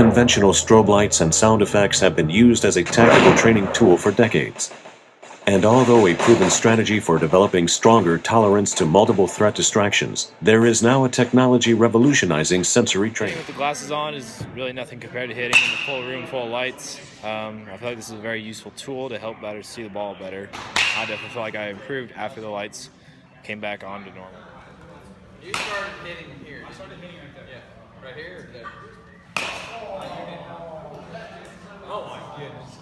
Unconventional strobe lights and sound effects have been used as a tactical training tool for decades. And although a proven strategy for developing stronger tolerance to multiple threat distractions, there is now a technology revolutionizing sensory training. With the glasses on is really nothing compared to hitting in a full room full of lights. I feel like this is a very useful tool to help batters see the ball better. I definitely feel like I improved after the lights came back on to normal. You started hitting here. You started hitting right there. Yeah. Right here or there? Oh my goodness.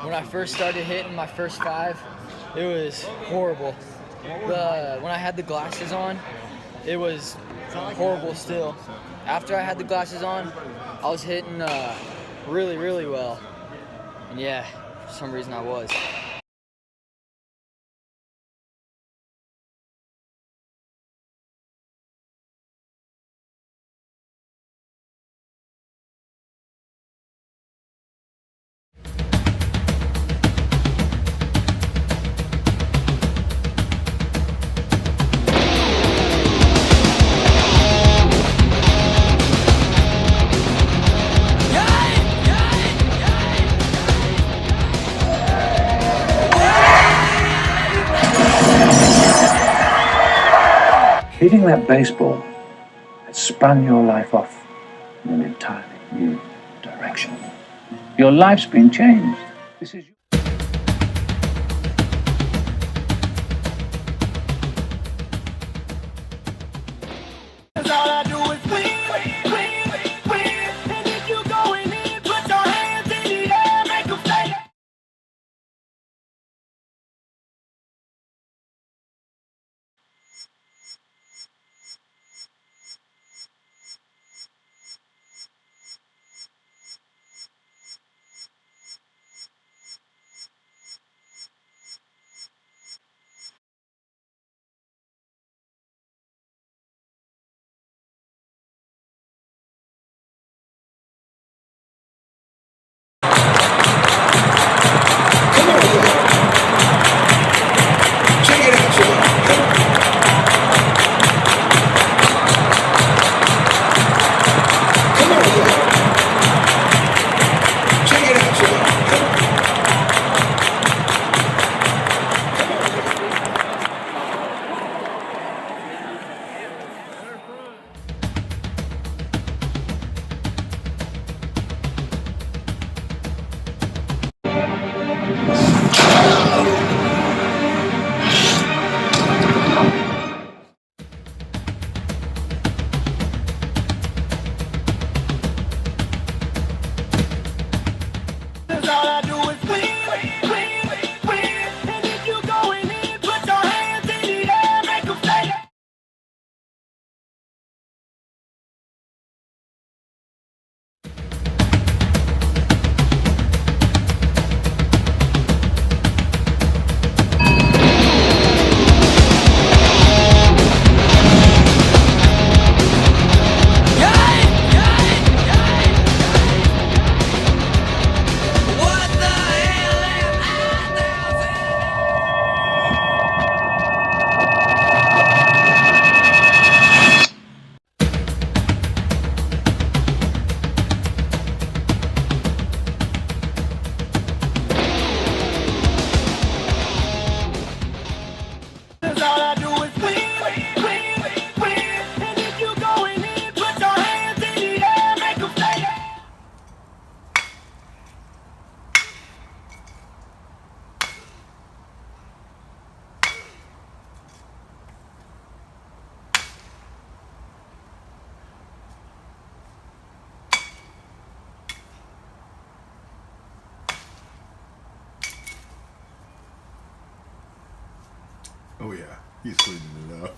When I first started hitting my first 5, it was horrible. When I had the glasses on, it was horrible still. After I had the glasses on, I was hitting really, really well. And yeah, for some reason I was. Hitting that baseball has spun your life off in an entirely new direction. Your life's been changed. This is all I do is win, win, win. And if you going in, put your hands in the air, make them say. All I do is win, win, win. And if you going in, put your hands in the air, make them say. All I do is win, win, win. And if you going in, put your hands in the air, make them say. Oh yeah, he's cleaning it up.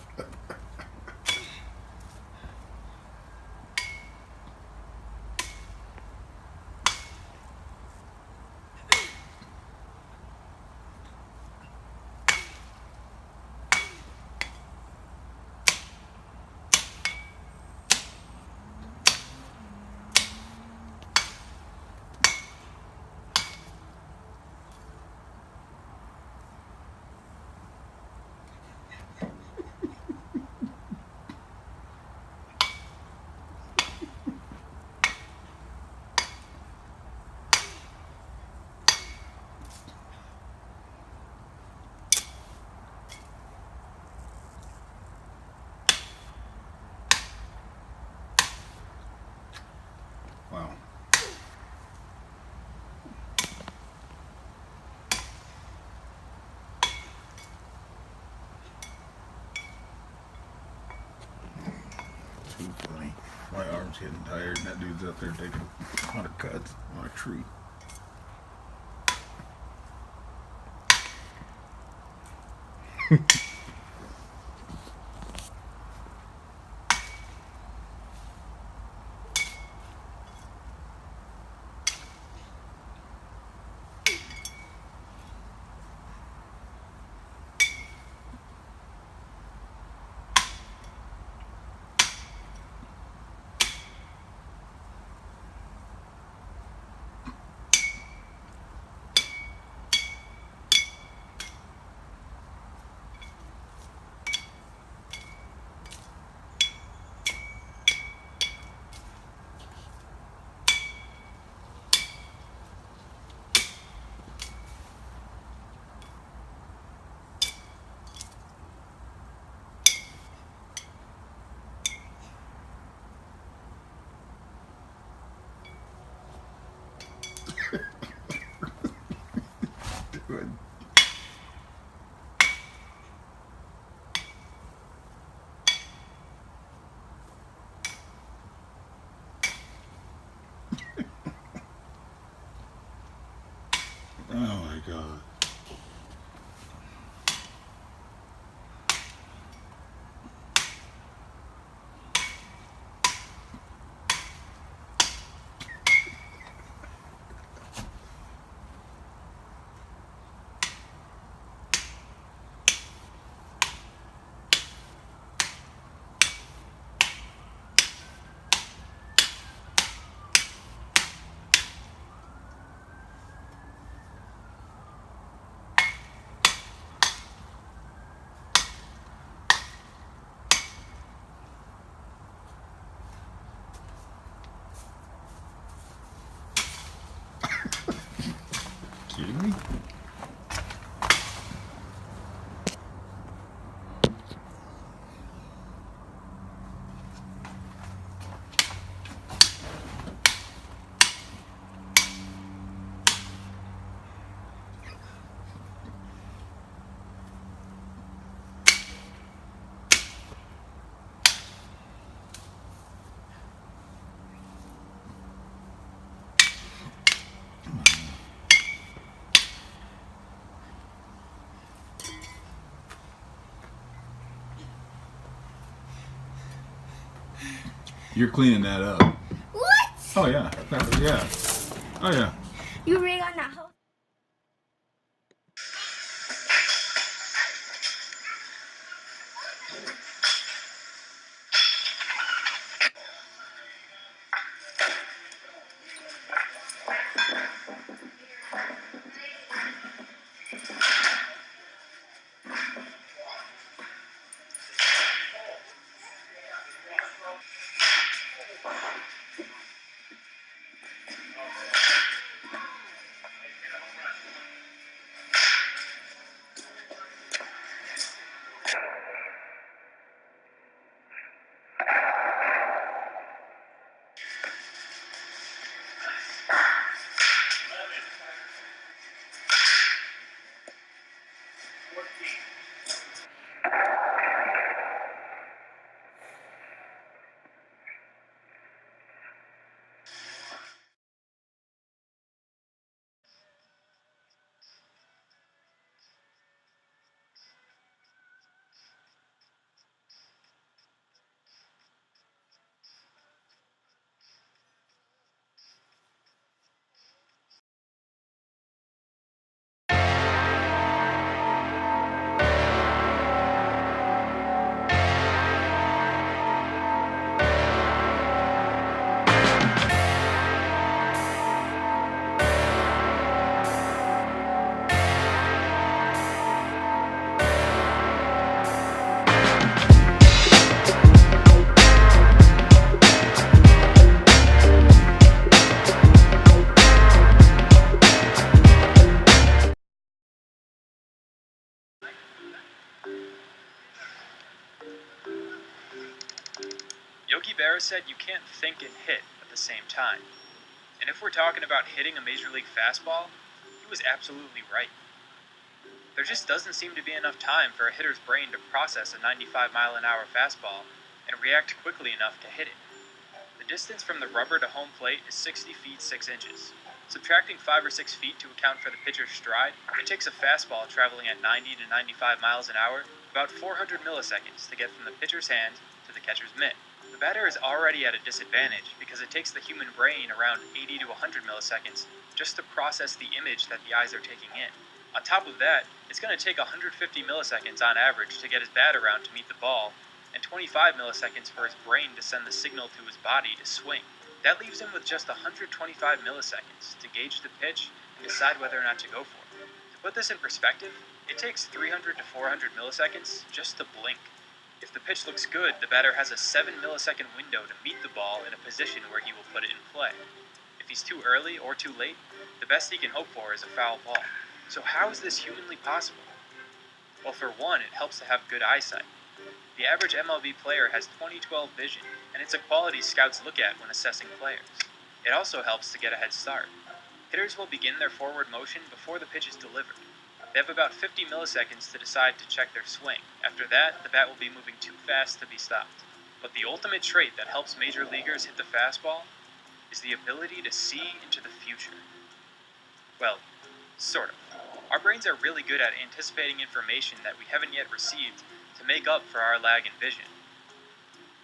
arm's getting tired, and that dude's up there taking a lot of cuts on a tree. Good. Oh my God. Kidding me? You're cleaning that up. What? Oh yeah. Yeah. Oh yeah. You rig on that whole. Yogi Berra said you can't think and hit at the same time. And if we're talking about hitting a major league fastball, he was absolutely right. There just doesn't seem to be enough time for a hitter's brain to process a 95-mile-an-hour fastball and react quickly enough to hit it. The The distance from the rubber to home plate is 60 feet 6 inches. Subtracting 5 or 6 feet to account for the pitcher's stride, it takes a fastball traveling at 90 to 95 miles an hour about 400 milliseconds to get from the pitcher's hand to the catcher's mitt. The batter is already at a disadvantage because it takes the human brain around 80 to 100 milliseconds just to process the image that the eyes are taking in. On top of that, it's going to take 150 milliseconds on average to get his bat around to meet the ball, and 25 milliseconds for his brain to send the signal to his body to swing. That leaves him with just 125 milliseconds to gauge the pitch and decide whether or not to go for it. To put this in perspective, it takes 300 to 400 milliseconds just to blink. If the pitch looks good, the batter has a 7 millisecond window to meet the ball in a position where he will put it in play. If he's too early or too late, the best he can hope for is a foul ball. So how is this humanly possible? Well, for one, it helps to have good eyesight. The average MLB player has 20/12 vision, and it's a quality scouts look at when assessing players. It also helps to get a head start. Hitters will begin their forward motion before the pitch is delivered. They have about 50 milliseconds to decide to check their swing. After that, the bat will be moving too fast to be stopped. But the ultimate trait that helps major leaguers hit the fastball is the ability to see into the future. Well, sort of. Our brains are really good at anticipating information that we haven't yet received to make up for our lag in vision.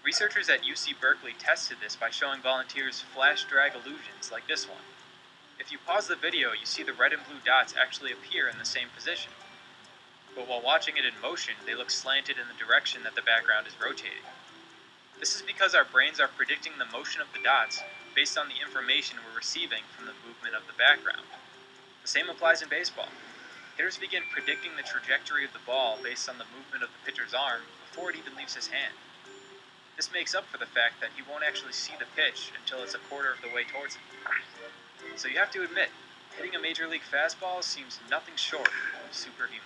Researchers at UC Berkeley tested this by showing volunteers flash drag illusions like this one. If you pause the video, you see the red and blue dots actually appear in the same position. But while watching it in motion, they look slanted in the direction that the background is rotating. This is because our brains are predicting the motion of the dots based on the information we're receiving from the movement of the background. The same applies in baseball. Hitters begin predicting the trajectory of the ball based on the movement of the pitcher's arm before it even leaves his hand. This makes up for the fact that he won't actually see the pitch until it's a quarter of the way towards him. So you have to admit, hitting a major league fastball seems nothing short of superhuman.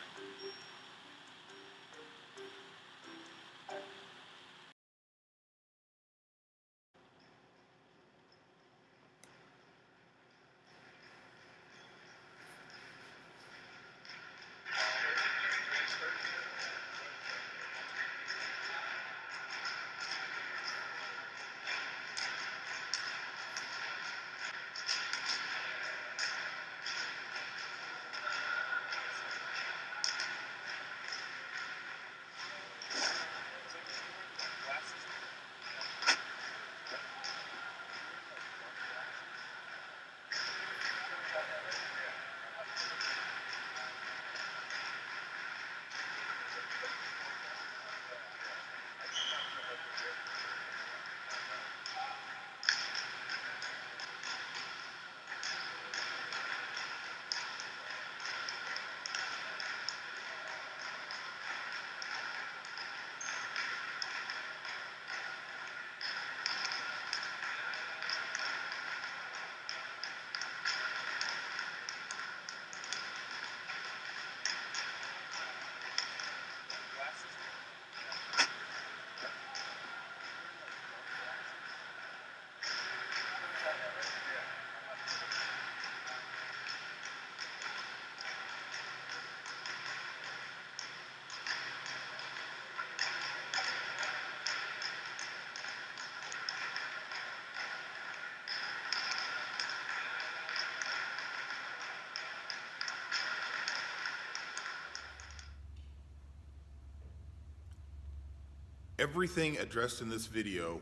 Everything addressed in this video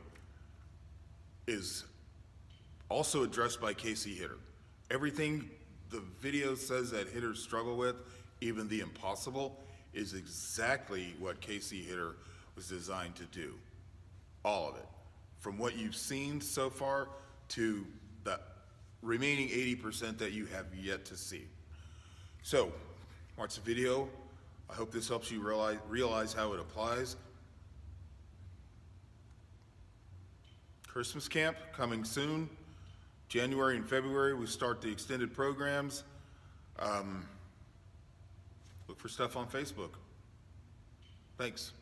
is also addressed by Casey Hitter. Everything the video says that hitters struggle with, even the impossible, is exactly what Casey Hitter was designed to do. All of it. From what you've seen so far to the remaining 80% that you have yet to see. So, watch the video. I hope this helps you realize how it applies. Christmas camp coming soon. January and February, we start the extended programs. Look for stuff on Facebook. Thanks.